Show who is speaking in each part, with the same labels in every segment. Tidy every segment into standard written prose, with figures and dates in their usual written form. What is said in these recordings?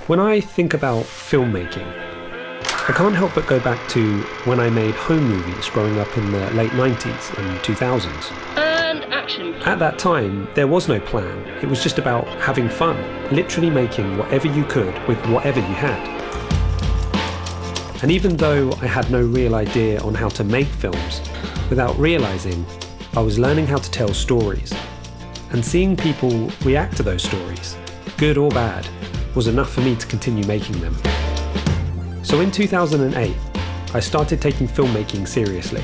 Speaker 1: When I think about filmmaking, I can't help but go back to when I made home movies growing up in the late 90s and 2000s.
Speaker 2: And action.
Speaker 1: At that time, there was no plan. It was just about having fun, literally making whatever you could with whatever you had. And even though I had no real idea on how to make films, without realizing, I was learning how to tell stories. And seeing people react to those stories, good or bad, was enough for me to continue making them. So in 2008, I started taking filmmaking seriously.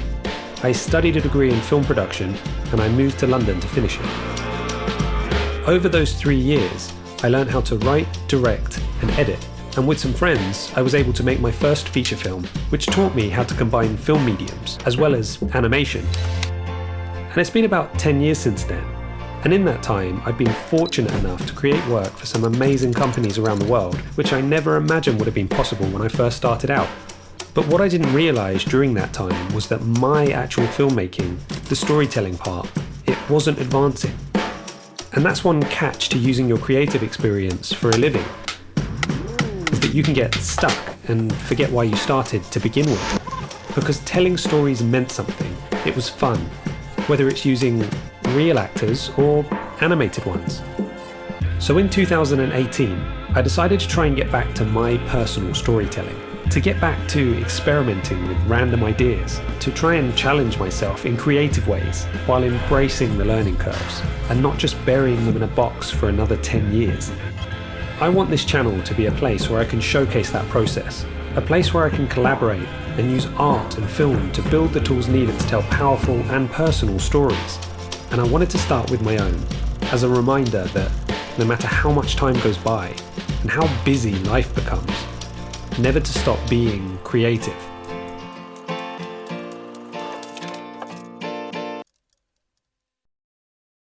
Speaker 1: I studied a degree in film production and I moved to London to finish it. Over those 3 years, I learned how to write, direct, and edit. And with some friends, I was able to make my first feature film, which taught me how to combine film mediums as well as animation. And it's been about 10 years since then. And in that time, I've been fortunate enough to create work for some amazing companies around the world, which I never imagined would have been possible when I first started out. But what I didn't realize during that time was that my actual filmmaking, the storytelling part, it wasn't advancing. And that's one catch to using your creative experience for a living, is that you can get stuck and forget why you started to begin with. Because telling stories meant something. It was fun, whether it's using real actors or animated ones. So in 2018, I decided to try and get back to my personal storytelling, to get back to experimenting with random ideas, to try and challenge myself in creative ways while embracing the learning curves and not just burying them in a box for another 10 years. I want this channel to be a place where I can showcase that process, a place where I can collaborate and use art and film to build the tools needed to tell powerful and personal stories. And I wanted to start with my own, as a reminder that no matter how much time goes by and how busy life becomes, never to stop being creative.